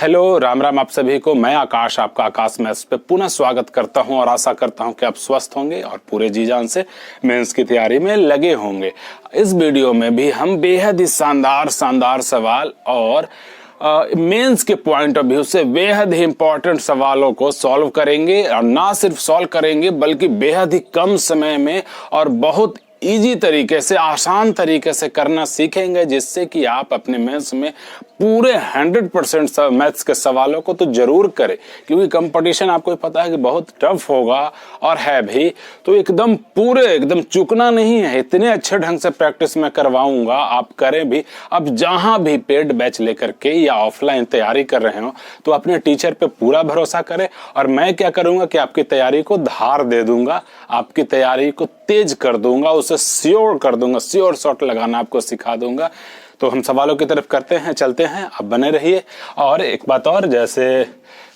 Hello, Ram Ram आप सभी को। मैं आकाश, आपका आकाश मैथ्स पे पुनः स्वागत करता हूं और आशा करता हूं कि आप स्वस्थ होंगे और पूरे जी जान से मेंस की तैयारी में लगे होंगे। इस वीडियो में भी हम बेहद ही शानदार सवाल और मेंस के पॉइंट ऑफ व्यू से बेहद ही इंपॉर्टेंट सवालों को सॉल्व करेंगे और ना सिर्फ सॉल्व करेंगे बल्कि बेहद ही कम समय में और बहुत इजी तरीके से, आसान तरीके से करना सीखेंगे, जिससे कि आप अपने मेंस में पूरे 100% मैथ्स के सवालों को तो जरूर करें, क्योंकि कंपटीशन आपको पता है कि बहुत टफ होगा और है भी। तो एकदम चूकना नहीं है। इतने अच्छे ढंग से प्रैक्टिस मैं करवाऊंगा, आप करें भी। अब जहां भी पेड बैच लेकर के या ऑफलाइन तैयारी कर रहे हो तो अपने टीचर पे पूरा भरोसा करें और मैं क्या करूंगा कि आपकी तैयारी को धार दे दूंगा, आपकी तैयारी को तेज कर दूंगा, उसे श्योर कर दूंगा, श्योर शॉट लगाना आपको सिखा दूंगा। तो हम सवालों की तरफ चलते हैं, आप बने रहिए। और एक बात और, जैसे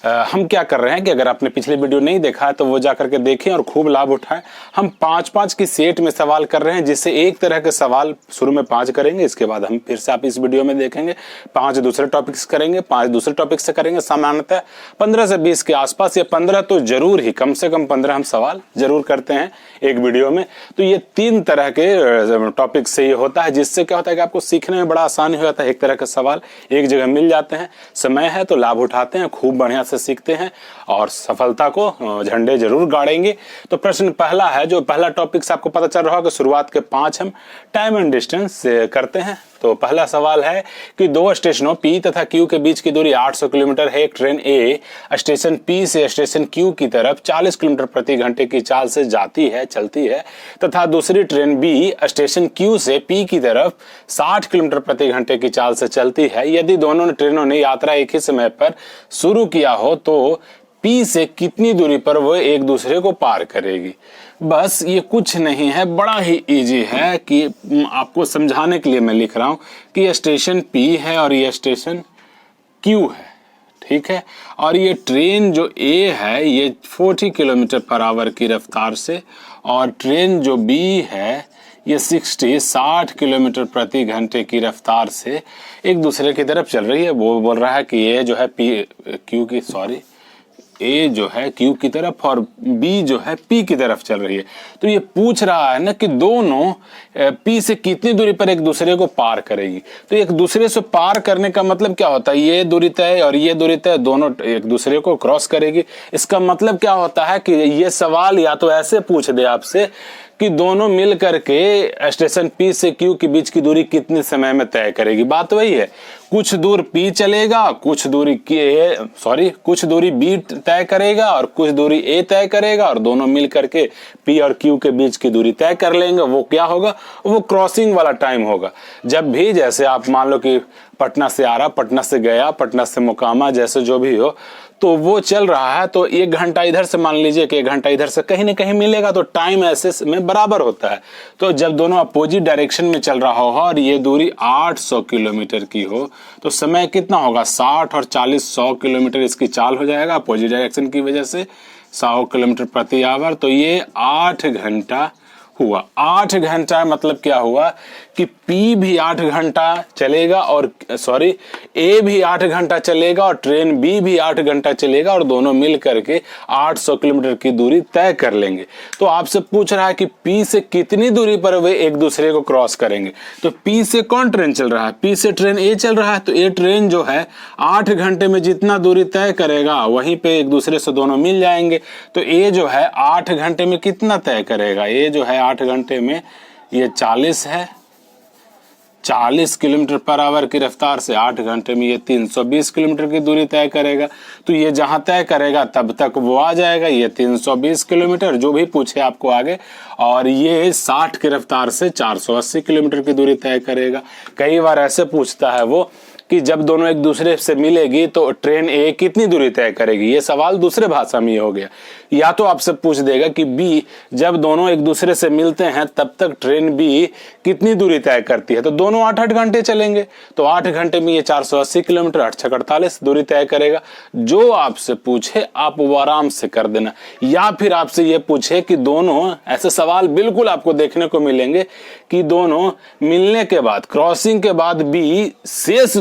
हम क्या कर रहे हैं कि अगर आपने पिछले वीडियो नहीं देखा है तो वो जाकर के देखें और खूब लाभ उठाएं। हम 5-5 की सेट में सवाल कर रहे हैं, जिससे एक तरह के सवाल शुरू में 5 करेंगे, इसके बाद हम फिर से आप इस वीडियो में देखेंगे 5 दूसरे टॉपिक्स करेंगे, 5 दूसरे टॉपिक से करेंगे। सामान्यतः 15 से 20 के आसपास या 15 तो जरूर ही, कम से कम 15 हम सवाल जरूर करते हैं एक वीडियो में। तो ये 3 तरह के टॉपिक से ये होता है, जिससे क्या होता है कि आपको सीखने में बड़ा आसानी हो जाता है। एक तरह के सवाल एक जगह मिल जाते हैं, समय है तो लाभ उठाते हैं, खूब बढ़िया से सीखते हैं और सफलता को झंडे जरूर गाड़ेंगे। तो प्रश्न पहला है, जो पहला टॉपिक से आपको पता चल रहा होगा, शुरुआत के 5 हम टाइम एंड डिस्टेंस से करते हैं। तो पहला सवाल है कि 2 स्टेशनों P तथा Q के बीच की दूरी 800 किलोमीटर है। एक ट्रेन A स्टेशन P से स्टेशन Q की तरफ 40 किलोमीटर प्रति घंटे की चाल से चलती है तथा दूसरी ट्रेन B स्टेशन Q से P की तरफ 60 किलोमीटर प्रति घंटे की चाल से चलती है। यदि दोनों ट्रेनों ने यात्रा एक ही समय पर शुरू किया हो तो P से कितनी दूरी पर वो एक दूसरे को पार करेगी। बस ये कुछ नहीं है, बड़ा ही इजी है कि आपको समझाने के लिए मैं लिख रहा हूं कि ये स्टेशन P है और ये स्टेशन Q है, ठीक है। और ये ट्रेन जो A है ये 40 किलोमीटर पर आवर की रफ्तार से, और ट्रेन जो B है ये 60 किलोमीटर प्रति घंटे की रफ्तार से एक दूसरे की तरफ चल रही है। वो बोल रहा है कि ये जो है A जो है Q की तरफ और B जो है P की तरफ चल रही है। तो ये पूछ रहा है ना कि दोनों P से कितनी दूरी पर एक दूसरे को पार करेगी। तो एक दूसरे से पार करने का मतलब क्या होता है, ये दूरी तय और ये दूरी तय, दोनों एक दूसरे को क्रॉस करेगी। इसका मतलब क्या होता है कि ये सवाल या तो ऐसे पूछ दे आपसे कि दोनों मिल करके स्टेशन P से Q के बीच की दूरी कितने समय में तय करेगी। बात वही है, कुछ दूर P चलेगा, कुछ दूरी B तय करेगा और कुछ दूरी A तय करेगा, और दोनों मिल करके P और Q के बीच की दूरी तय कर लेंगे। वो क्या होगा, वो क्रॉसिंग वाला टाइम होगा। जब भी, जैसे आप मान लो कि पटना से आ रहा, पटना से गया, पटना से मोकामा, जैसे जो भी हो, तो वो चल रहा है तो 1 घंटा इधर से, मान लीजिए कि 1 घंटा इधर से कहीं ना कहीं मिलेगा, तो टाइम ऐसे में बराबर होता है। तो जब दोनों अपोजिट डायरेक्शन में चल रहा हो और ये दूरी 800 किलोमीटर की हो तो समय कितना होगा, 60 और 40, 100 किलोमीटर इसकी चाल हो जाएगा अपोजिट डायरेक्शन की वजह से, 100 किलोमीटर प्रति आवर। तो ये 8 घंटा हुआ। 8 घंटा मतलब क्या हुआ कि P भी 8 घंटा चलेगा और A भी 8 घंटा चलेगा और ट्रेन B भी 8 घंटा चलेगा, और दोनों मिल करके 800 किलोमीटर की दूरी तय कर लेंगे। तो आपसे पूछ रहा है कि P से कितनी दूरी पर वे एक दूसरे को क्रॉस करेंगे। तो P से कौन ट्रेन चल रहा है, P से ट्रेन A चल रहा है, तो A ट्रेन जो है 8 घंटे में जितना दूरी तय करेगा वहीं पे एक दूसरे से दोनों मिल जाएंगे। तो A जो है 8 घंटे में कितना तय करेगा, A जो है 8 घंटे में ये 40 किलोमीटर पर आवर की रफ्तार से 8 घंटे में ये 320 किलोमीटर की दूरी तय करेगा। तो ये जहां तय करेगा तब तक वो आ जाएगा, ये 320 किलोमीटर जो भी पूछे आपको आगे, और ये 60 की रफ्तार से 480 किलोमीटर की दूरी तय करेगा। कई बार ऐसे पूछता है वो कि जब दोनों एक दूसरे से मिलेगी तो ट्रेन A कितनी दूरी तय करेगी। ये सवाल दूसरे भाषा में हो गया। या तो आपसे पूछ देगा कि B जब दोनों एक दूसरे से मिलते हैं तब तक ट्रेन B कितनी दूरी तय करती है। तो दोनों 8-8 घंटे चलेंगे, तो 8 घंटे में ये 480 किलोमीटर, 8×6=48 दूरी तय करेगा। जो आपसे पूछे आप वो आराम से कर देना। या फिर आपसे ये पूछे कि दोनों, ऐसे सवाल बिल्कुल आपको देखने को मिलेंगे कि दोनों मिलने के बाद, क्रॉसिंग के बाद B शेष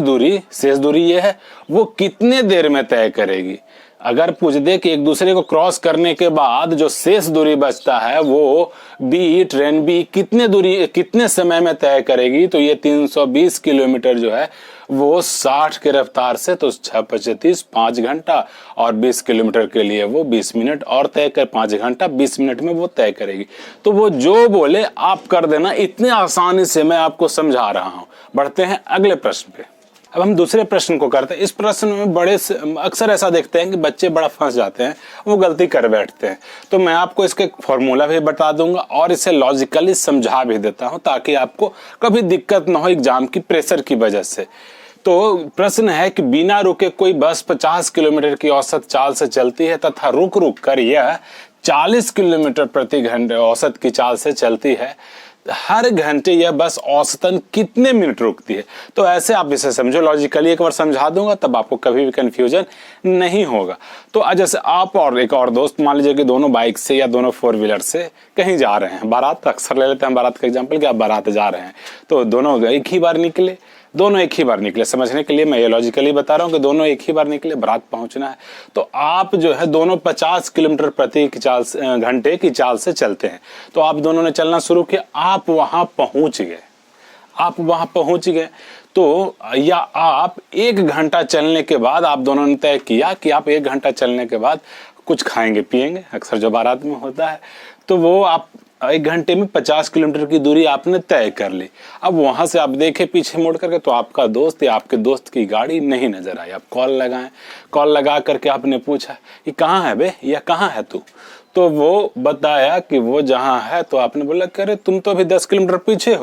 शेष दूरी ये है, वो कितने देर में तय करेगी। अगर पूछ दे कि एक दूसरे को क्रॉस करने के बाद जो शेष दूरी बचता है वो ट्रेन बी कितने समय में तय करेगी, तो ये 320 किलोमीटर जो है वो 60 की रफ्तार से, तो 6×25 5 घंटा, और 20 किलोमीटर के लिए वो 20 मिनट और तय कर 5 घंटा 20 मिनट में वो तय करेगी। तो वो जो बोले आप कर देना, इतने आसानी से मैं आपको समझा रहा हूं। बढ़ते हैं अगले प्रश्न पे। अब हम दूसरे प्रश्न को करते हैं। इस प्रश्न में अक्सर ऐसा देखते हैं कि बच्चे बड़ा फंस जाते हैं, वो गलती कर बैठते हैं। तो मैं आपको इसका एक फॉर्मूला भी बता दूंगा और इसे लॉजिकली समझा भी देता हूं, ताकि आपको कभी दिक्कत ना हो एग्जाम की प्रेशर की वजह से। तो प्रश्न है कि बिना रुके कोई बस 50 किलोमीटर की औसत चाल से चलती है तथा रुक रुक कर यह 40 किलोमीटर प्रति घंटे औसत की चाल से चलती है। हर घंटे यह बस औसतन कितने मिनट रुकती है। तो ऐसे आप इसे समझो, लॉजिकली एक बार समझा दूंगा, तब आपको कभी भी कंफ्यूजन नहीं होगा। तो आज जैसे आप और एक और दोस्त, मान लीजिए कि दोनों बाइक से या दोनों 4 व्हीलर से कहीं जा रहे हैं, बारात, अक्सर ले लेते हैं बारात का एग्जाम्पल कि आप बारात जा रहे हैं, तो दोनों एक ही बार निकले। समझने के लिए मैं ये लॉजिकली बता रहा हूँ कि दोनों एक ही बार निकले, बारात पहुंचना है। तो आप जो है दोनों 50 किलोमीटर प्रति घंटे की चाल से चलते हैं। तो आप दोनों ने चलना शुरू किया, आप वहां पहुंच गए। तो या आप 1 घंटा चलने के बाद आप दोनों ने तय किया कि आप 1 घंटा चलने के बाद कुछ खाएंगे पिएंगे, अक्सर जो बारात में होता है। तो वो आप 1 घंटे में 50 किलोमीटर की दूरी आपने तय कर ली। अब वहां से आप देखे पीछे मुड़ करके, तो आपका दोस्त या आपके दोस्त की गाड़ी नहीं नजर आई। आप कॉल लगा करके आपने पूछा कि कहाँ है बे, या कहाँ है तू। तो वो बताया कि वो जहां है। तो आपने बोला कि अरे तुम तो अभी 10 किलोमीटर पीछे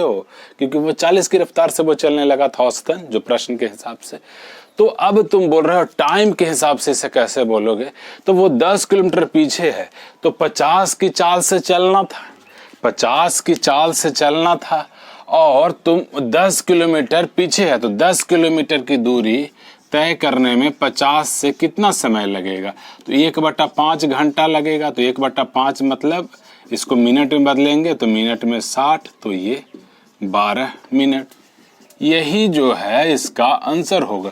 हो, क्योंकि वो 40 की रफ्तार से वो चलने लगा था औसतन, जो प्रश्न के हिसाब से। तो अब तुम बोल रहे हो टाइम के हिसाब से इसे कैसे बोलोगे। तो वो 10 किलोमीटर पीछे है, तो 50 की चाल से चलना था, और तुम 10 किलोमीटर पीछे है। तो 10 किलोमीटर की दूरी तय करने में 50 से कितना समय लगेगा। तो 1/5 घंटा लगेगा। तो 1/5 मतलब इसको मिनट में बदलेंगे, तो मिनट में 60, तो ये 12 मिनट। यही जो है इसका आंसर होगा।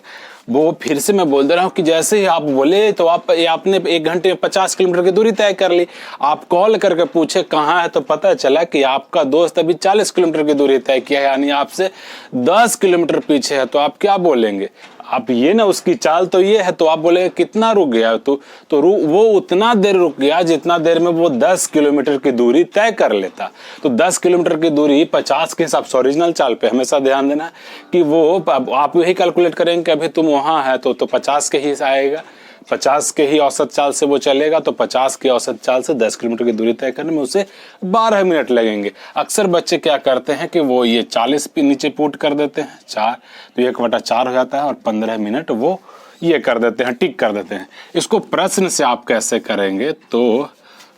वो फिर से मैं बोल दे रहा हूँ कि जैसे ही आप बोले, तो आपने 1 घंटे में 50 किलोमीटर की दूरी तय कर ली। आप कॉल करके पूछे कहाँ है, तो पता चला कि आपका दोस्त अभी 40 किलोमीटर की दूरी तय किया है, यानी आपसे 10 किलोमीटर पीछे है। तो आप क्या बोलेंगे, आप ये ना उसकी चाल तो ये है, तो आप बोले कितना रुक गया तो वो उतना देर रुक गया जितना देर में वो 10 किलोमीटर की दूरी तय कर लेता। तो 10 किलोमीटर की दूरी 50 के हिसाब से, ओरिजिनल चाल पे हमेशा ध्यान देना कि वो आप यही कैलकुलेट करेंगे कि अभी तुम वहां है तो 50 के ही आएगा, 50 के ही औसत चाल से वो चलेगा। तो 50 की औसत चाल से 10 किलोमीटर की दूरी तय करने में उसे 12 मिनट लगेंगे। अक्सर बच्चे क्या करते हैं कि वो ये 40 पे नीचे पुट कर देते हैं 4, तो 1/4 हो जाता है, और 15 मिनट वो ये कर देते हैं, टिक कर देते हैं। इसको प्रश्न से आप कैसे करेंगे, तो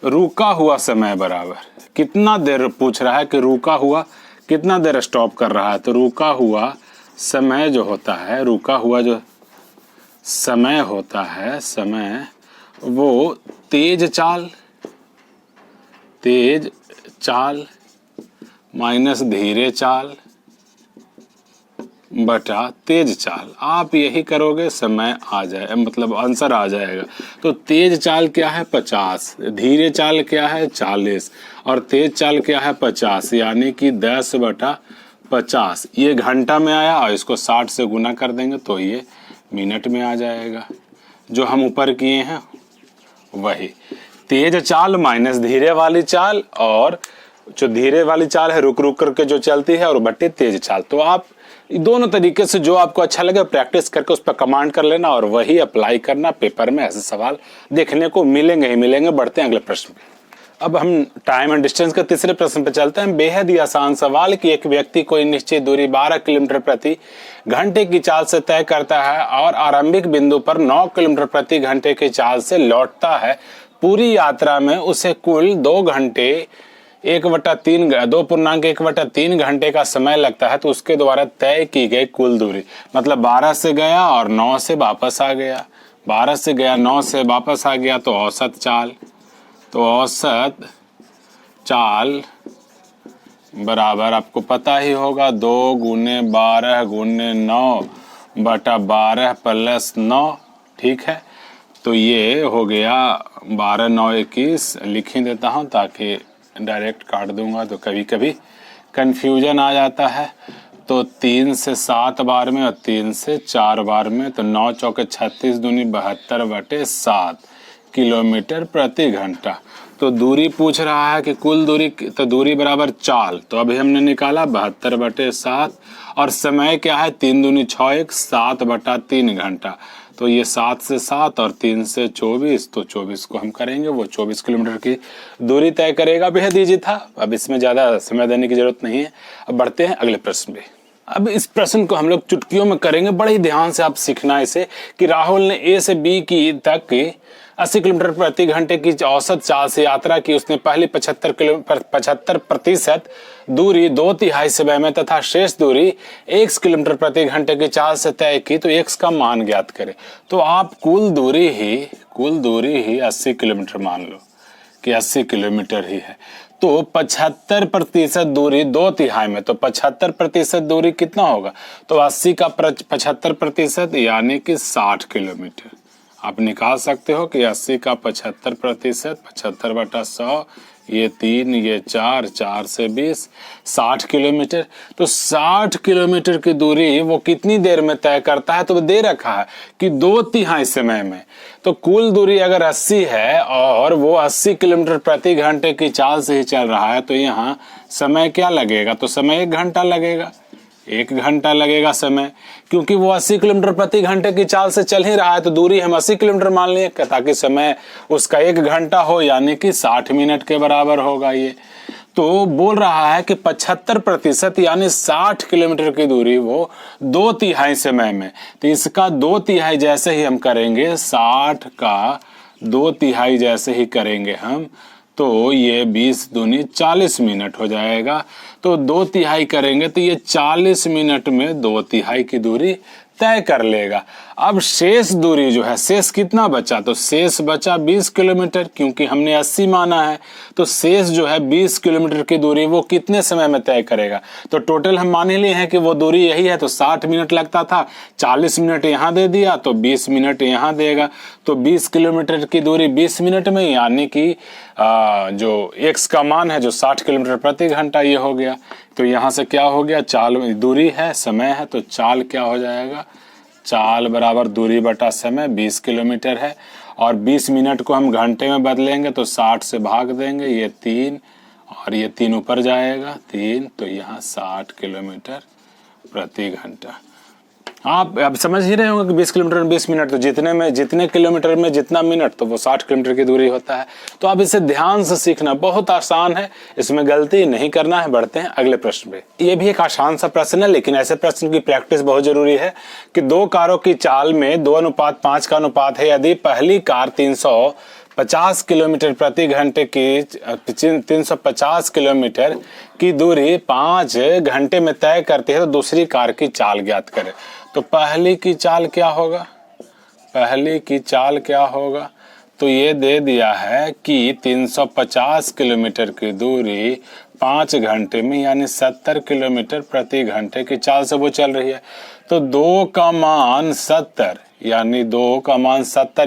रुका हुआ समय बराबर कितना देर पूछ रहा है कि रुका हुआ कितना देर स्टॉप कर रहा है। तो रुका हुआ समय जो होता है, समय वो तेज चाल माइनस धीरे चाल बटा तेज चाल। आप यही करोगे, समय आ जाए, मतलब आंसर आ जाएगा। तो तेज चाल क्या है 50, धीरे चाल क्या है 40, और तेज चाल क्या है 50, यानी कि 10/50। ये घंटा में आया, और इसको 60 से गुना कर देंगे तो ये मिनट में आ जाएगा। जो हम ऊपर किए हैं वही तेज चाल माइनस धीरे वाली चाल, और जो धीरे वाली चाल है रुक रुक करके जो चलती है, और बटे तेज चाल। तो आप दोनों तरीके से जो आपको अच्छा लगे प्रैक्टिस करके उस पर कमांड कर लेना, और वही अप्लाई करना। पेपर में ऐसे सवाल देखने को मिलेंगे ही मिलेंगे। बढ़ते हैं अगले प्रश्न पे। अब हम टाइम एंड डिस्टेंस के तीसरे प्रश्न पे चलते हैं। बेहद ही आसान सवाल कि एक व्यक्ति कोई निश्चित दूरी 12 किलोमीटर प्रति घंटे की चाल से तय करता है और आरंभिक बिंदु पर 9 किलोमीटर प्रति घंटे की चाल से लौटता है। पूरी यात्रा में उसे कुल 2.1/3 घंटे का समय लगता है। तो उसके द्वारा तय की गई कुल दूरी, मतलब 12 से गया और 9 से वापस आ गया, 12 से गया 9 से वापस आ गया, तो औसत चाल बराबर आपको पता ही होगा 2 गुने 12 गुने 9 बटा 12 प्लस 9। ठीक है, तो ये हो गया 12 9 21। लिख ही देता हूँ ताकि डायरेक्ट काट दूंगा तो कभी कभी कंफ्यूजन आ जाता है। तो 3 से 7 बार में और 3 से 4 बार में, तो 9 चौके 36 दूनी 72 बटे 7 किलोमीटर प्रति घंटा। तो दूरी पूछ रहा है कि कुल दूरी, तो दूरी बराबर चाल, तो अभी हमने निकाला 72 बटे 7 और समय क्या है 3 दूनी 6 1 7 बटा 3 घंटा। तो ये 7 से 7 और 3 से 24, तो 24 को हम करेंगे, वो 24 किलोमीटर की दूरी तय करेगा। बेहद ईजी था, अब इसमें ज़्यादा समय देने की जरूरत नहीं है। अब बढ़ते हैं अगले प्रश्न पे। अब इस प्रश्न को हम लोग चुटकियों में करेंगे, बड़े ही ध्यान से आप सीखना इसे, कि राहुल ने ए से बी की तक 80 किलोमीटर प्रति घंटे की औसत चाल से यात्रा की। उसने पहली 75% दूरी 2/3 समय में तथा शेष दूरी 1 किलोमीटर प्रति घंटे की चाल से तय की। तो x का मान ज्ञात करें। तो आप कुल दूरी ही 80 किलोमीटर मान लो कि 80 किलोमीटर ही है। तो 75% दूरी 2/3 में, तो 75% दूरी कितना होगा? तो 80 का 75% यानी कि 60 किलोमीटर। आप निकाल सकते हो कि 80 का 75%, 75 बटा 100, ये 3 ये 4, 4 से 20, 60 किलोमीटर। तो 60 किलोमीटर की दूरी वो कितनी देर में तय करता है? तो वो दे रखा है कि 2/3 समय में। तो कुल दूरी अगर 80 है और वो 80 किलोमीटर प्रति घंटे की चाल से ही चल रहा है, तो यहाँ समय क्या लगेगा? तो समय 1 घंटा लगेगा। 1 घंटा लगेगा समय, क्योंकि वो 80 किलोमीटर प्रति घंटे की चाल से चल ही रहा है। तो दूरी हम 80 किलोमीटर मान लिए ताकि समय उसका 1 घंटा हो, यानी कि 60 मिनट के बराबर होगा ये। तो बोल रहा है कि 75% यानी 60 किलोमीटर की दूरी वो 2/3 समय में। तो इसका 2/3 जैसे ही हम करेंगे, 60 का 2/3 जैसे ही करेंगे हम, तो ये 20 दूनी 40 मिनट हो जाएगा। तो 2/3 करेंगे तो ये 40 मिनट में 2/3 की दूरी तय कर लेगा। अब शेष दूरी जो है, शेष कितना बचा? तो शेष बचा 20 किलोमीटर, क्योंकि हमने 80 माना है। तो शेष जो है 20 किलोमीटर की दूरी वो कितने समय में तय करेगा? तो टोटल हम मान ही लिए हैं कि वो दूरी यही है। तो 60 मिनट लगता था, 40 मिनट यहाँ दे दिया, तो 20 मिनट यहाँ देगा। तो 20 किलोमीटर की दूरी 20 मिनट में, यानी कि जो x का मान है जो 60 किलोमीटर प्रति घंटा ये हो गया। तो यहाँ से क्या हो गया? चाल दूरी है, समय है, तो चाल क्या हो जाएगा? चाल बराबर दूरी बटा समय 20 किलोमीटर है। और 20 मिनट को हम घंटे में बदलेंगे तो 60 से भाग देंगे, ये 3 और ये 3 ऊपर जाएगा 3, तो यहाँ 60 किलोमीटर प्रति घंटा। आप अब समझ ही रहे होंगे कि 20 किलोमीटर में 20 मिनट, तो जितने किलोमीटर में जितना मिनट, तो वो 60 किलोमीटर की दूरी होता है। तो आप इसे ध्यान से सीखना, बहुत आसान है, इसमें गलती नहीं करना है। बढ़ते हैं अगले प्रश्न पे। ये भी एक आसान सा प्रश्न है, लेकिन ऐसे प्रश्न की प्रैक्टिस बहुत जरूरी है। कि 2 कारों की चाल में 2:5 का अनुपात है। यदि पहली कार 350 किलोमीटर प्रति घंटे की 350 किलोमीटर की दूरी 5 घंटे में तय करती है, तो दूसरी कार की चाल ज्ञात करें। तो पहली की चाल क्या होगा? पहली की चाल क्या होगा? तो ये दे दिया है कि 350 किलोमीटर की दूरी 5 घंटे में, यानी 70 किलोमीटर प्रति घंटे की चाल से वो चल रही है। तो 2 का मान 70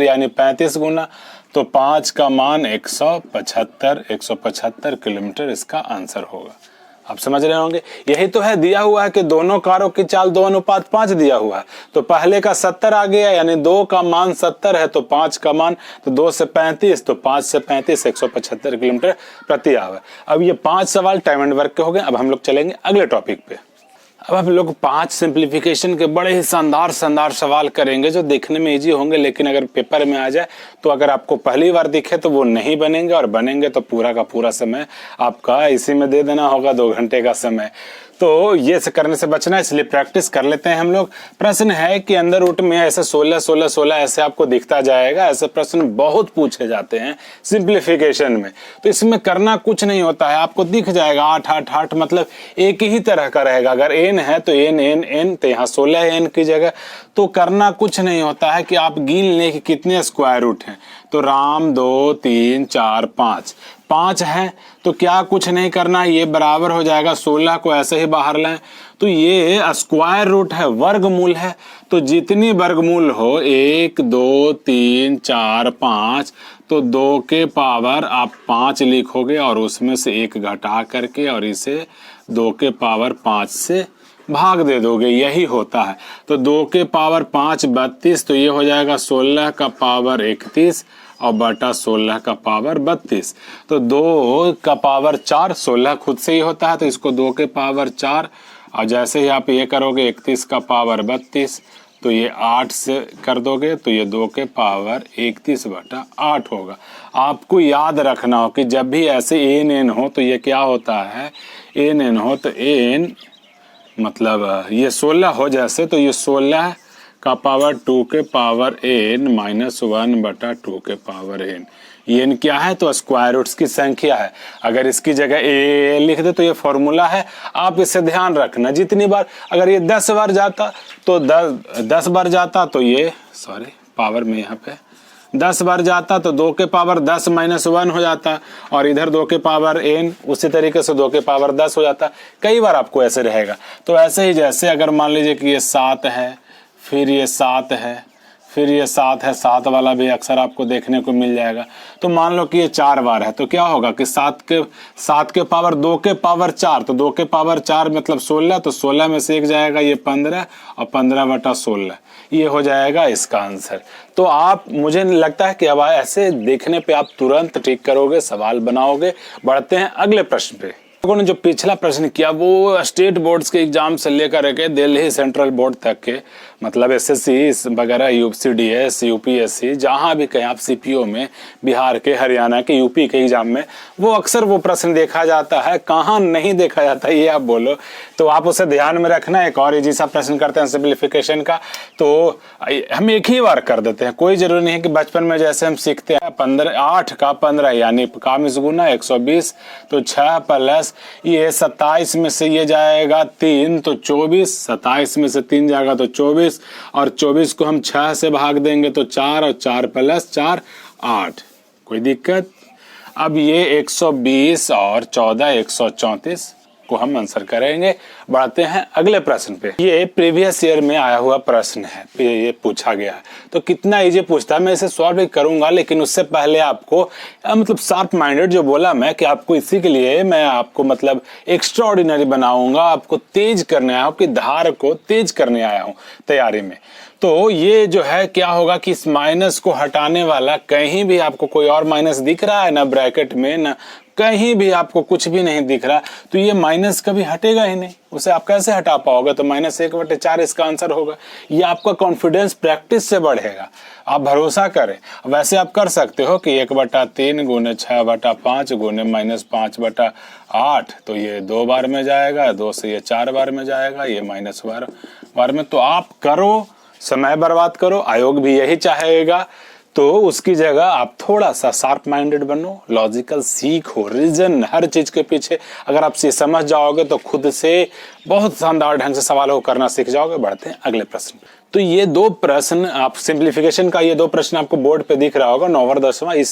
यानी 35 गुना, तो 5 का मान 175 किलोमीटर इसका आंसर होगा। आप समझ रहे होंगे, यही तो है, दिया हुआ है कि दोनों कारों की चाल 2:5 दिया हुआ है। तो पहले का 70 आ गया, यानी 2 का मान 70 है, तो 5 का मान, तो 2 से 35, तो 5 से 35 175 किलोमीटर प्रति आवर। अब ये 5 सवाल टाइम एंड वर्क के हो गए। अब हम लोग चलेंगे अगले टॉपिक पे। अब हम लोग 5 सिंप्लीफिकेशन के बड़े ही शानदार सवाल करेंगे, जो देखने में इजी होंगे, लेकिन अगर पेपर में आ जाए तो अगर आपको पहली बार दिखे तो वो नहीं बनेंगे, और बनेंगे तो पूरा का पूरा समय आपका इसी में दे देना होगा, 2 घंटे का समय। तो ये करने से बचना, इसलिए प्रैक्टिस कर लेते हैं हम लोग। प्रश्न है कि अंदर रूट में ऐसे 16 16 16 ऐसे आपको दिखता जाएगा। ऐसे प्रश्न बहुत पूछे जाते हैं सिंप्लीफिकेशन में। तो इसमें करना कुछ नहीं होता है, आपको दिख जाएगा 8 8 8, मतलब एक ही तरह का रहेगा। अगर n है तो n, तो यहाँ 16 है n की जगह। तो करना कुछ नहीं होता है कि आप गिन लें कि कितने स्क्वायर रूट हैं। तो राम 2 3 4 5, 5 है तो क्या कुछ नहीं करना, ये बराबर हो जाएगा 16 को ऐसे ही बाहर लाएं। तो ये स्क्वायर रूट है, वर्गमूल है। तो जितनी वर्गमूल हो 1 2 3 4 5, तो 2 के पावर आप 5 लिखोगे और उसमें से 1 घटा करके और इसे 2 के पावर 5 से भाग दे दोगे, यही होता है। तो 2 के पावर 5 32, तो ये हो जाएगा 16 का पावर 31 और बटा 16 का पावर 32। तो 2 का पावर 4, 16 खुद से ही होता है, तो इसको 2 के पावर 4 और जैसे ही आप ये करोगे 31 का पावर 32, तो ये 8 से कर दोगे तो ये 2 के पावर 31 बटा 8 होगा। आपको याद रखना हो कि जब भी ऐसे एन हो तो ये क्या होता है, एन हो तो एन मतलब ये 16 हो जैसे, तो ये 16 का पावर 2 के पावर n माइनस 1 बटा 2 के पावर n। ये n क्या है, तो स्क्वायर रूट्स की संख्या है। अगर इसकी जगह a लिख दे तो ये फॉर्मूला है, आप इसे ध्यान रखना। जितनी बार अगर ये 10 बार जाता तो 10 बार जाता तो ये पावर में यहाँ पे 10 बार जाता तो 2 के पावर 10 माइनस 1 हो जाता, और इधर 2 के पावर n उसी तरीके से 2 के पावर 10 हो जाता। कई बार आपको ऐसे रहेगा। तो ऐसे ही जैसे अगर मान लीजिए कि ये 7 है, फिर ये 7 है, फिर ये 7 है, 7 वाला भी अक्सर आपको देखने को मिल जाएगा। तो मान लो कि ये 4 बार है, तो क्या होगा कि 7 के पावर 2 के पावर 4, तो 2 के पावर 4 मतलब 16, तो 16 में से 1 जाएगा ये 15 और 15 बटा 16, ये हो जाएगा इसका आंसर। तो आप, मुझे लगता है कि अब ऐसे देखने पे आप तुरंत ठीक करोगे, सवाल बनाओगे। बढ़ते हैं अगले प्रश्न पे। लोगों ने जो पिछला प्रश्न किया वो स्टेट बोर्ड्स के एग्जाम से लेकर के दिल्ली सेंट्रल बोर्ड तक के, मतलब एसएससी वगैरह, यूपीसीडीएस, यूपीएससी, जहां भी कहीं आप सीपीओ में, बिहार के, हरियाणा के, यूपी के एग्जाम में वो अक्सर वो प्रश्न देखा जाता है। कहाँ नहीं देखा जाता ये आप बोलो, तो आप उसे ध्यान में रखना। एक और इजी सा प्रश्न करते हैं सिंप्लीफिकेशन का, तो हम एक ही बार कर देते हैं। कोई जरूरी नहीं है कि बचपन में जैसे हम सीखते हैं 8 का 15 यानी काम इस गुना 120, तो 6 प्लस ये 27 में से ये जाएगा 3 तो 24, 27 में से 3 जाएगा तो 24, और 24 को हम 6 से भाग देंगे तो 4, और 4 प्लस 4 8। कोई दिक्कत? अब ये 120 और 14 134 को हम आंसर करेंगे। बढ़ते हैं अगले प्रश्न पे। ये प्रीवियस ईयर में आया हुआ प्रश्न है, ये पूछा गया है। तो कितना इजी पूछता है, मैं इसे सॉल्व भी करूंगा, लेकिन उससे पहले आपको मतलब शार्प माइंडेड जो बोला मैं कि आपको इसी के लिए मैं आपको मतलब एक्स्ट्रा ऑर्डिनरी बनाऊंगा, आपको तेज करने आया हूं, आपकी धार को तेज करने आया हूं तैयारी में। तो ये जो है क्या होगा कि इस माइनस को हटाने वाला, कहीं भी आपको कोई और माइनस दिख रहा है ना ब्रैकेट में, ना कहीं भी आपको कुछ भी नहीं दिख रहा, तो ये माइनस कभी हटेगा ही नहीं। उसे आप कैसे हटा पाओगे? तो -1/4 इसका आंसर होगा। ये आपका कॉन्फिडेंस प्रैक्टिस से बढ़ेगा, आप भरोसा करें। वैसे आप कर सकते हो कि 1/3 गुने 6/5 गुने -5/8, तो ये 2 बार में जाएगा, 2 से ये 4 बार में जाएगा, ये -12 बार में। तो आप करो, समय बर्बाद करो, आयोग भी यही चाहेगा। तो उसकी जगह आप थोड़ा सा शार्प माइंडेड बनो, लॉजिकल सीखो, रीजन हर चीज के पीछे अगर आप समझ जाओगे तो खुद से बहुत शानदार ढंग से सवालों को करना सीख जाओगे। बढ़ते हैं अगले प्रश्न। तो ये 2 प्रश्न आप सिंप्लीफिकेशन का, ये 2 प्रश्न आपको बोर्ड पे दिख रहा होगा, 9 और 10वां इस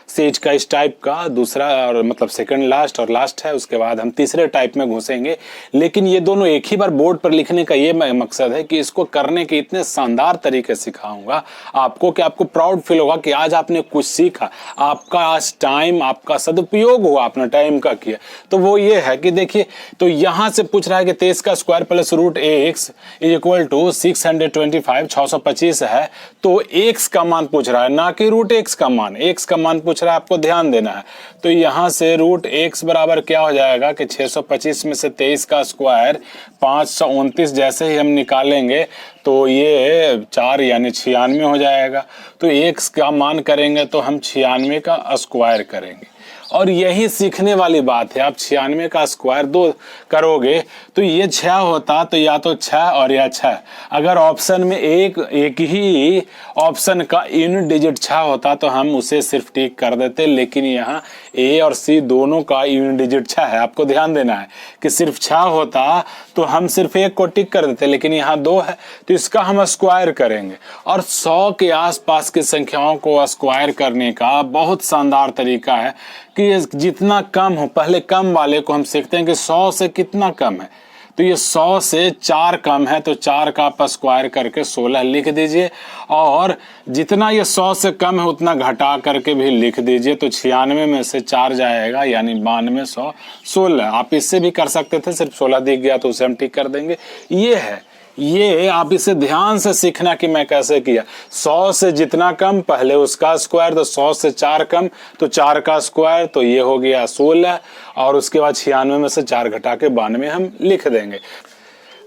सेज का, इस टाइप का। दूसरा और मतलब सेकंड लास्ट और लास्ट है, उसके बाद हम तीसरे टाइप में घुसेंगे। लेकिन ये दोनों एक ही बार बोर्ड पर लिखने का ये मकसद है कि इसको करने के इतने शानदार तरीके सिखाऊंगा आपको कि आपको प्राउड फील होगा कि आज आपने कुछ सीखा, आपका आज टाइम, आपका सदुपयोग हुआ, आपने टाइम का किया। तो वो ये है कि देखिए, तो यहां से पूछ रहा है कि 23 का square plus root x is equal to 625 है। तो x का मान पूछ रहा है, ना कि रूट x का मान। x का मान पूछ रहा है, आपको ध्यान देना है। तो यहां से रूट x बराबर क्या हो जाएगा कि 625 में से 23 का स्क्वायर 529 जैसे ही हम निकालेंगे तो ये 4 यानी 96 हो जाएगा। तो x का मान करेंगे तो हम 96 का स्क्वायर करेंगे। और यही सीखने वाली बात है, आप 96 का स्क्वायर 2 करोगे तो ये 6 होता, तो या तो 6 और या 6। अगर ऑप्शन में एक ही ऑप्शन का यूनिट डिजिट 6 होता तो हम उसे सिर्फ टिक कर देते, लेकिन यहाँ ए और सी दोनों का यूनिट डिजिट 6 है। आपको ध्यान देना है कि सिर्फ 6 होता तो हम सिर्फ एक को टिक कर देते, लेकिन यहाँ 2 है तो इसका हम स्क्वायर करेंगे। और 100 के आसपास की संख्याओं को स्क्वायर करने का बहुत शानदार तरीका है कि ये जितना कम हो, पहले कम वाले को हम सीखते हैं कि 100 से कितना कम है। तो ये 100 से 4 कम है, तो 4 का आप स्क्वायर करके 16 लिख दीजिए, और जितना ये 100 से कम है उतना घटा करके भी लिख दीजिए। तो 96 में से 4 जाएगा, यानी 92, 100, 16। आप इससे भी कर सकते थे, सिर्फ 16 दिख गया तो उसे हम टिक कर देंगे। ये है, ये आप इसे ध्यान से सीखना कि मैं कैसे किया। 100 से जितना कम पहले उसका स्क्वायर, तो 100 से 4 कम तो 4 का स्क्वायर, तो ये हो गया 16, और उसके बाद 96 में से 4 घटा के 92 हम लिख देंगे।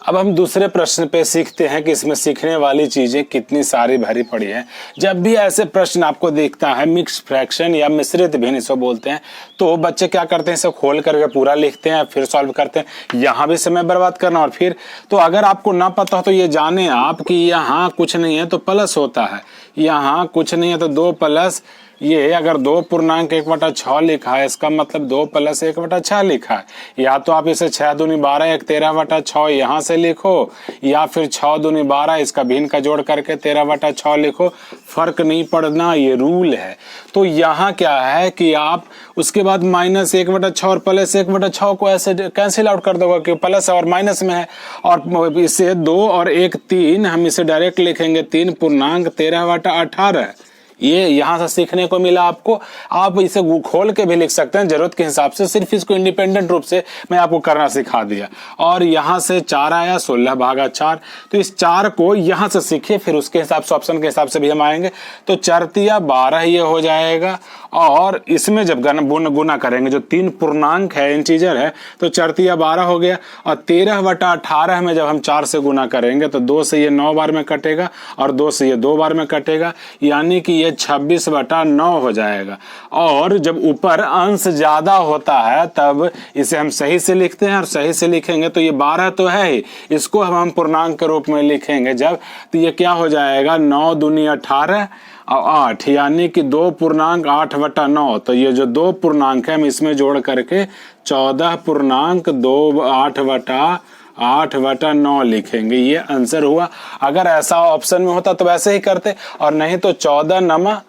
अब हम दूसरे प्रश्न पे सीखते हैं कि इसमें सीखने वाली चीजें कितनी सारी भरी पड़ी हैं। जब भी ऐसे प्रश्न आपको दिखता है, मिक्स फ्रैक्शन या मिश्रित भिन्न इसे बोलते हैं, तो बच्चे क्या करते हैं, इसे खोल करके पूरा लिखते हैं, फिर सॉल्व करते हैं। यहाँ भी समय बर्बाद करना, और फिर तो अगर आपको ना पता हो तो ये जाने आप कि यहाँ कुछ नहीं है तो प्लस होता है, यहाँ कुछ नहीं है तो 2 प्लस, ये अगर 2 पूर्णांक 1/6 लिखा है, इसका मतलब 2 प्लस 1/6 लिखा है। या तो आप इसे 6 दूनी 12 1 13/6 यहाँ से लिखो, या फिर 6 दूनी 12 इसका भिन्न का जोड़ करके 13/6 लिखो, फर्क नहीं पड़ना, ये रूल है। तो यहाँ क्या है कि आप उसके बाद माइनस 1/6 और प्लस 1/6 को ऐसे कैंसिल आउट कर दोगे कि प्लस और माइनस में है, और इसे 2 और 1 3 हम इसे डायरेक्ट लिखेंगे 3 पूर्णांक 13/18। ये यहाँ से सीखने को मिला आपको। आप इसे खोल के भी लिख सकते हैं जरूरत के हिसाब से, सिर्फ इसको इंडिपेंडेंट रूप से मैं आपको करना सिखा दिया। और यहाँ से 4 आया, 16/4, तो इस 4 को यहाँ से सीखिए, फिर उसके हिसाब से ऑप्शन के हिसाब से भी हम आएंगे। तो 4 12 ये हो जाएगा, और इसमें जब गुना करेंगे, जो 3 पूर्णांक है, इंटीजर है, तो 4 12 हो गया, और 13/18 में जब हम 4 से गुना करेंगे तो 2 से ये 9 बार में कटेगा, और 2 से ये 2 बार में कटेगा, यानी कि ये 26/9 हो जाएगा। और जब ऊपर अंश ज्यादा होता है तब इसे हम सही से लिखते हैं, और सही से लिखेंगे तो ये 12 तो है ही, इसको हम पूर्णांक के रूप में लिखेंगे जब, तो ये क्या हो जाएगा, 9 दूनी 18 और 8, यानी कि 2 पूर्णांक 8/9। तो ये जो 2 पूर्णांक है हम इसमें जोड़ करके 14 पूर्णांक 2 8/9 लिखेंगे। ये आंसर हुआ। अगर ऐसा ऑप्शन में होता तो वैसे ही करते, और नहीं तो 14 नमा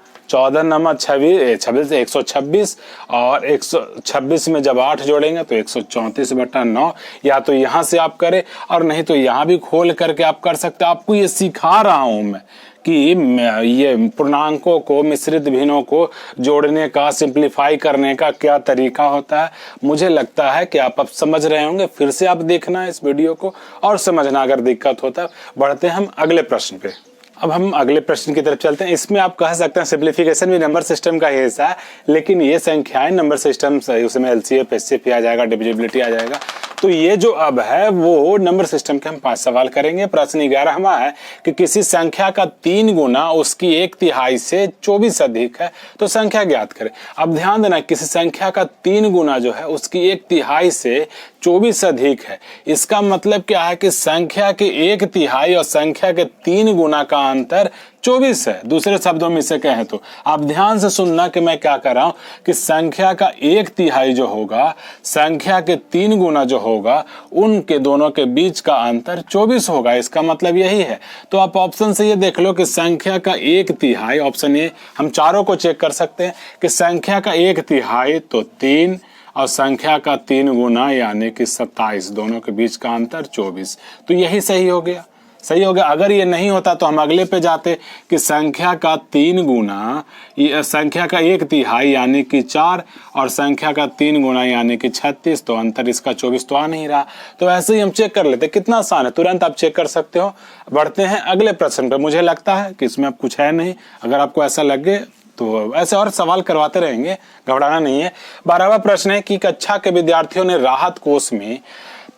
26 126, और 126 में जब 8 जोड़ेंगे तो 134/9। या तो यहाँ से आप करें, और नहीं तो यहाँ भी खोल करके आप कर सकते। आपको ये सिखा रहा हूं मैं कि ये पूर्णांकों को, मिश्रित भिन्नों को जोड़ने का, सिंप्लीफाई करने का क्या तरीका होता है। मुझे लगता है कि आप अब समझ रहे होंगे। फिर से आप देखना इस वीडियो को और समझना, अगर दिक्कत होता है। बढ़ते हैं हम अगले प्रश्न पे। अब हम अगले प्रश्न की तरफ चलते हैं। इसमें आप कह सकते हैं सिंप्लीफिकेशन भी नंबर सिस्टम का ही हिस्सा है, लेकिन ये संख्याएं नंबर सिस्टम से, उसमें एलसीएफ एचसीएफ आ जाएगा, डिविजिबिलिटी आ जाएगा। तो ये जो अब है वो नंबर सिस्टम के हम 5 सवाल करेंगे। प्रश्न 11वां है कि किसी संख्या का 3 गुना उसकी 1/3 से 24 अधिक है, तो संख्या ज्ञात करें। अब ध्यान देना, किसी संख्या का 3 गुना जो है उसकी 1/3 से 24 अधिक है। इसका मतलब क्या है कि संख्या के 1/3 और संख्या के 3 गुना का अंतर 24 है। दूसरे शब्दों में इसे कहें तो आप ध्यान से सुनना कि मैं क्या कर रहा हूं, कि संख्या का 1/3 जो होगा, संख्या के 3 गुना जो होगा, उनके दोनों के बीच का अंतर 24 होगा। इसका मतलब यही है। तो आप ऑप्शन से ये देख लो कि संख्या का 1/3, ऑप्शन ए, हम चारों को चेक कर सकते हैं कि संख्या का 1/3 तो 3, और संख्या का 3 गुना यानी कि 27, दोनों के बीच का अंतर 24। तो यही सही हो गया, सही हो गया। अगर ये नहीं होता तो हम अगले पे जाते कि संख्या का 3 गुना, संख्या का 1/3 यानी कि 4, और संख्या का 3 गुना यानी कि 36, तो अंतर इसका 24 तो आ नहीं रहा। तो ऐसे ही हम चेक कर लेते। कितना आसान है, तुरंत आप चेक कर सकते हो। बढ़ते हैं अगले प्रश्न पे। मुझे लगता है कि इसमें अब कुछ है नहीं। अगर आपको ऐसा लगे तो ऐसे और सवाल करवाते रहेंगे, घबराना नहीं है। 12वां प्रश्न है कि कक्षा के विद्यार्थियों ने राहत कोष में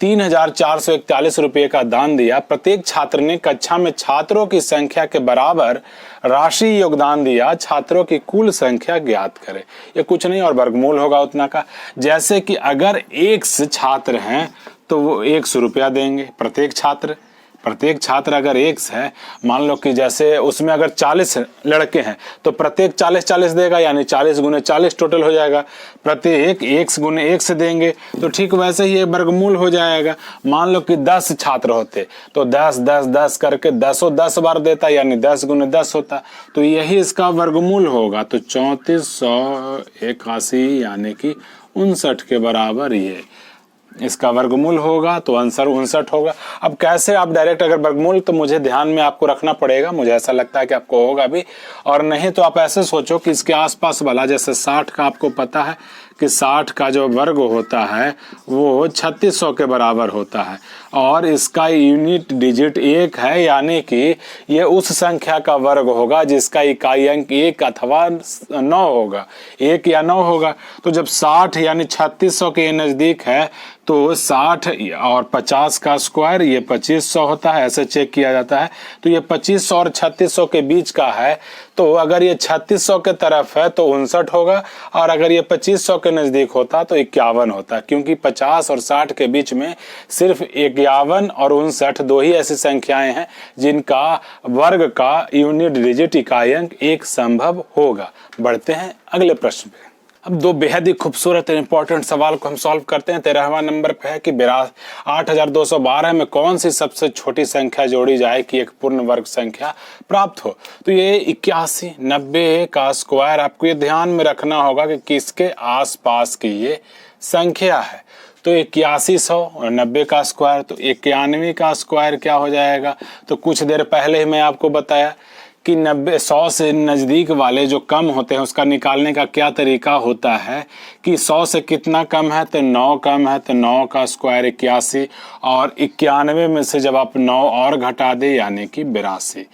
3,441 रुपये का दान दिया। प्रत्येक छात्र ने कक्षा में छात्रों की संख्या के बराबर राशि योगदान दिया। छात्रों की कुल संख्या ज्ञात करें। ये कुछ नहीं और वर्गमूल होगा उतना का। जैसे कि अगर 100 छात्र हैं तो वो 100 रुपया देंगे प्रत्येक छात्र। प्रत्येक छात्र अगर x है, मान लो कि जैसे उसमें अगर 40 लड़के हैं तो प्रत्येक 40-40 देगा, यानी 40 गुने 40 टोटल हो जाएगा। प्रत्येक x गुने x देंगे तो ठीक वैसे ही ये वर्गमूल हो जाएगा। मान लो कि 10 छात्र होते तो 10-10-10 करके 10 बार देता, यानी 10 गुने 10 होता, तो यही इसका वर्गमूल होगा। तो 3481 यानी कि 59 के बराबर ये इसका वर्गमूल होगा, तो आंसर 59 होगा। अब कैसे आप डायरेक्ट अगर वर्गमूल, तो मुझे ध्यान में आपको रखना पड़ेगा, मुझे ऐसा लगता है कि आपको होगा भी, और नहीं तो आप ऐसे सोचो कि इसके आसपास वाला, जैसे 60 का आपको पता है कि 60 का जो वर्ग होता है वो 3600 के बराबर होता है, और इसका यूनिट डिजिट 1 है, यानी कि ये उस संख्या का वर्ग होगा जिसका इकाई अंक 1 अथवा 9 होगा, 1 या 9 होगा। तो जब 60 यानी 3600 के नज़दीक है तो 60 और 50 का स्क्वायर ये 2500 होता है, ऐसे चेक किया जाता है। तो ये 2500 और 3600 के बीच का है, तो अगर ये 3600 के तरफ है तो 59 होगा, और अगर ये 2500 के नज़दीक होता तो 51 होता, क्योंकि 50 और 60 के बीच में सिर्फ 51 और 59 दो ही ऐसी संख्याएं हैं जिनका वर्ग का यूनिट डिजिट इकाई अंक 1 संभव होगा। बढ़ते हैं अगले प्रश्न पे। अब दो बेहद ही खूबसूरत और इंपॉर्टेंट सवाल को हम सॉल्व करते हैं। 13वां नंबर पे है कि 8212 में कौन सी सबसे छोटी संख्या जोड़ी जाए कि एक पूर्ण वर्ग संख्या प्राप्त हो। तो ये 81, 90 का स्क्वायर आपको ये ध्यान में रखना होगा कि किसके आसपास की ये संख्या है। तो 8100 और 90 का स्क्वायर, तो 91 का स्क्वायर क्या हो जाएगा। तो कुछ देर पहले ही मैं आपको बताया कि 100 से नज़दीक वाले जो कम होते हैं उसका निकालने का क्या तरीका होता है कि 100 से कितना कम है तो 9 कम है, तो 9 का स्क्वायर 81, और 91 में से जब आप 9 और घटा दे यानी कि 82,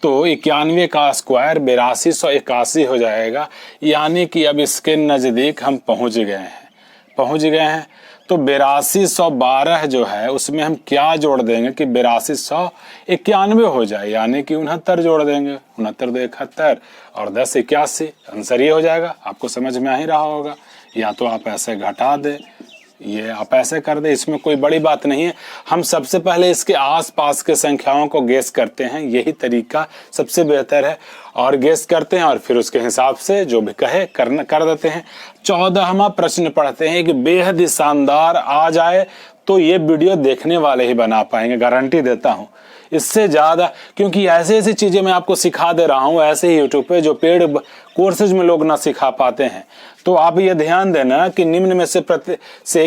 तो 91 का स्क्वायर 8281 हो जाएगा। यानी कि अब इसके नज़दीक हम पहुंच गए हैं। तो 8212 जो है उसमें हम क्या जोड़ देंगे कि 8291 हो जाए, यानी कि 69 जोड़ देंगे, 69 2 71 और 10 81, आंसर ये हो जाएगा। आपको समझ में आ ही रहा होगा। या तो आप ऐसे घटा दे, ये आप ऐसे कर दे, इसमें कोई बड़ी बात नहीं है। हम सबसे पहले इसके आसपास के संख्याओं को गेस करते हैं, यही तरीका सबसे बेहतर है, और गेस करते हैं और फिर उसके हिसाब से जो भी कहे कर देते हैं। 14वां प्रश्न पढ़ते हैं कि बेहद ही शानदार आ जाए तो ये वीडियो देखने वाले ही बना पाएंगे, गारंटी देता हूँ। इससे ज़्यादा, क्योंकि ऐसी चीज़ें मैं आपको सिखा दे रहा हूँ ऐसे ही यूट्यूब पे जो पेड कोर्सेज में लोग ना सिखा पाते हैं। तो आप ये ध्यान देना कि निम्न में से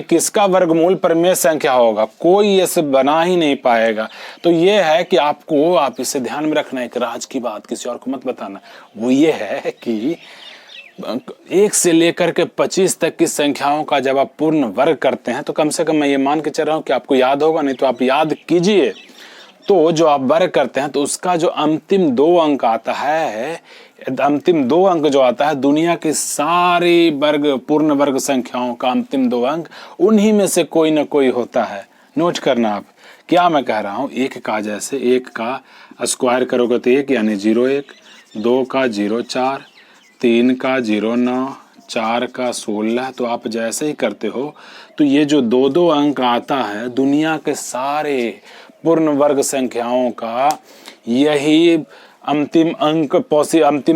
किसका वर्गमूल परिमेय संख्या होगा, कोई ये सब बना ही नहीं पाएगा। तो ये है कि आप इसे ध्यान में रखना, एक राज की बात किसी और को मत बताना। वो ये है कि 1 से लेकर के 25 तक की संख्याओं का जब आप पूर्ण वर्ग करते हैं तो कम से कम मैं ये मान के चल रहा हूँ कि आपको याद होगा, नहीं तो आप याद कीजिए। तो जो आप वर्ग करते हैं तो उसका जो अंतिम 2 अंक आता है, अंतिम 2 अंक जो आता है, दुनिया की सारी पूर्ण वर्ग संख्याओं का अंतिम 2 अंक उन्हीं में से कोई ना कोई होता है। नोट करना आप क्या मैं कह रहा हूँ। 1 का जैसे 1 का स्क्वायर करोगे तो 1 यानी 01, 2 का 04, 3 का 09, 4 का 16। तो आप जैसे ही करते हो तो ये जो 2-2 अंक आता है दुनिया के सारे पूर्ण वर्ग संख्याओं का, यही अंतिम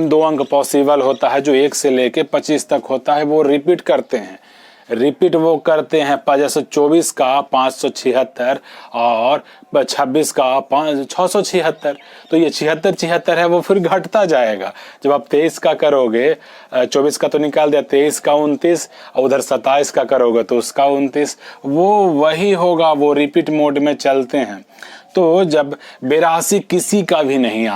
2 अंक पॉसिबल होता है जो 1 से लेके 25 तक होता है। वो रिपीट करते हैं जैसे 24 का 576 और 26 का 676। तो ये 76 है, वो फिर घटता जाएगा। जब आप 23 का करोगे, 24 का तो निकाल दिया, 23 का 29, और उधर 27 का करोगे तो उसका 29, वो वही होगा, वो रिपीट मोड में चलते हैं। तो जब 82 किसी का भी नहीं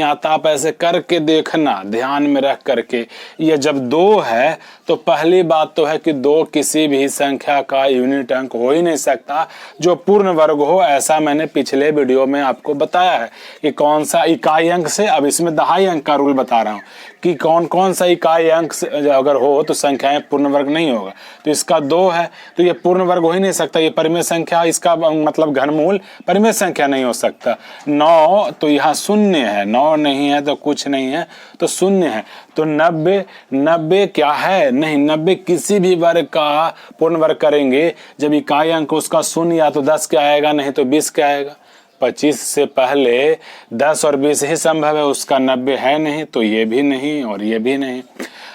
आता, आप ऐसे करके देखना ध्यान में रख करके। ये जब 2 है तो पहली बात तो है कि 2 किसी भी संख्या का यूनिट अंक हो ही नहीं सकता जो पूर्ण वर्ग हो। ऐसा मैंने पिछले वीडियो में आपको बताया है कि कौन सा इकाई अंक से, अब इसमें दहाई अंक का रूल बता रहा हूँ कि कौन सा इकाई अंक से अगर हो तो संख्याएं पूर्ण वर्ग नहीं होगा। तो इसका 2 है तो ये पूर्ण वर्ग हो ही नहीं सकता, ये परिमेय संख्या, इसका मतलब घनमूल परिमेय संख्या नहीं हो सकता। 9 तो यहाँ शून्य है, 9 नहीं है तो कुछ नहीं है, तो शून्य है। तो 90 क्या है? नहीं, 90 किसी भी वर्ग का पूर्ण वर्ग करेंगे जब इकाई अंक उसका शून्य या तो 10 क्या आएगा, नहीं तो 20 क्या आएगा। 25 से पहले 10 और 20 ही संभव है, उसका 90 है नहीं, तो ये भी नहीं और ये भी नहीं।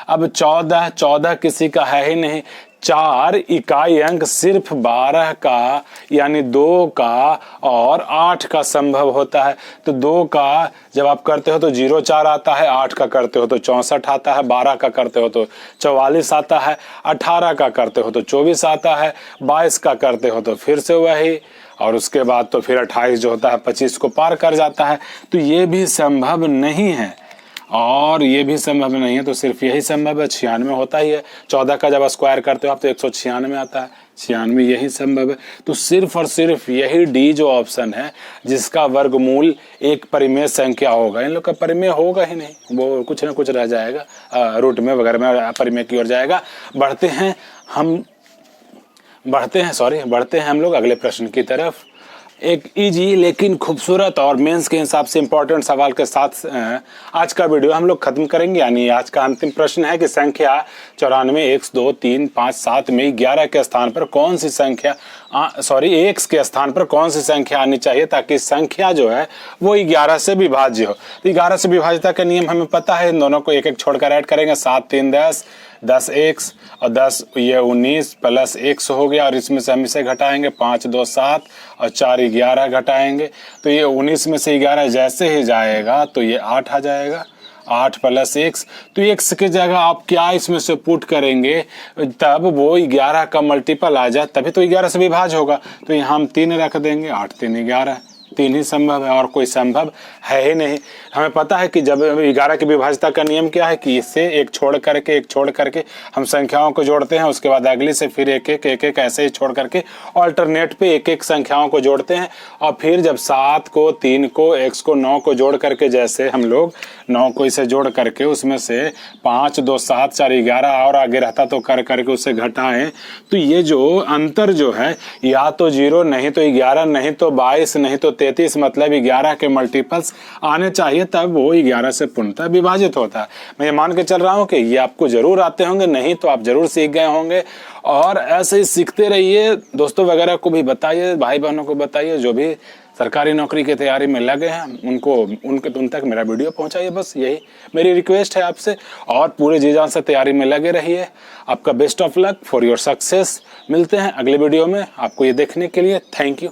अब 14 किसी का है ही नहीं। 4 इकाई अंक सिर्फ 12 का यानी 2 का और 8 का संभव होता है। तो 2 का जब आप करते हो तो 0,4 आता है, 8 का करते हो तो 64 आता है, 12 का करते हो तो 44 आता है, 18 का करते हो तो 24 आता है, 22 का करते हो तो फिर से वही, और उसके बाद तो फिर 28 जो होता है 25 को पार कर जाता है। तो ये भी संभव नहीं है और ये भी संभव नहीं है, तो सिर्फ यही संभव है। 96 होता ही है। 14 का जब स्क्वायर करते हो आप तो 196 आता है, 96 यही संभव है। तो सिर्फ और सिर्फ यही डी जो ऑप्शन है जिसका वर्गमूल एक परिमेय संख्या होगा। इन लोग का परिमेय होगा ही नहीं, वो कुछ ना कुछ रह जाएगा, रूट में वगैरह में परिमेय की ओर जाएगा। बढ़ते हैं हम लोग अगले प्रश्न की तरफ। एक इजी लेकिन खूबसूरत और मेंस के हिसाब से इंपॉर्टेंट सवाल के साथ आज का वीडियो हम लोग खत्म करेंगे। यानी आज का अंतिम प्रश्न है कि संख्या 94 1 2 3 5 7 में 11 के स्थान पर कौन सी संख्या x के स्थान पर कौन सी संख्या आनी चाहिए ताकि संख्या जो है वो 11 से विभाज्य हो। तो 11 से विभाज्यता का नियम हमें पता है, इन दोनों को एक एक छोड़कर ऐड करेंगे। 7 3 10, 10 x और 10 ये 19 प्लस x हो गया, और इसमें से हम इसे घटाएंगे 5 2 7 और 4 11 घटाएंगे। तो ये 19 में से 11 जैसे ही जाएगा तो ये 8 आ जाएगा, 8 प्लस x। तो x की जगह आप क्या इसमें से पुट करेंगे तब वो 11 का मल्टीपल आ जाए, तभी तो 11 से विभाज्य होगा। तो यहाँ हम 3 रख देंगे, 8 3 11, 3 ही संभव है और कोई संभव है ही नहीं। हमें पता है कि जब 11 की विभाज्यता का नियम क्या है कि इससे एक छोड़ करके हम संख्याओं को जोड़ते हैं, उसके बाद अगली से फिर एक एक ऐसे ही छोड़ करके ऑल्टरनेट पे एक एक संख्याओं को जोड़ते हैं। और फिर जब 7 को 3 को x को 9 को जोड़ करके, जैसे हम लोग 9 को इसे जोड़ करके उसमें से 5 2 7 4 11 और आगे रहता तो कर करके उसे घटाएं, तो ये जो अंतर जो है या तो 0 नहीं तो 11 नहीं तो 22 नहीं तो 33, मतलब 11 के मल्टीपल्स आने चाहिए तब वो 11 से पूर्णतः विभाजित होता है। मैं ये मान के चल रहा हूँ कि ये आपको जरूर आते होंगे, नहीं तो आप जरूर सीख गए होंगे। और ऐसे ही सीखते रहिए, दोस्तों वगैरह को भी बताइए, भाई बहनों को बताइए, जो भी सरकारी नौकरी की तैयारी में लगे हैं उन तक मेरा वीडियो पहुंचाइए। बस यही मेरी रिक्वेस्ट है आपसे, और पूरे जी जान से तैयारी में लगे रहिए। आपका best of luck for your success. मिलते हैं अगले वीडियो में। आपको ये देखने के लिए थैंक यू।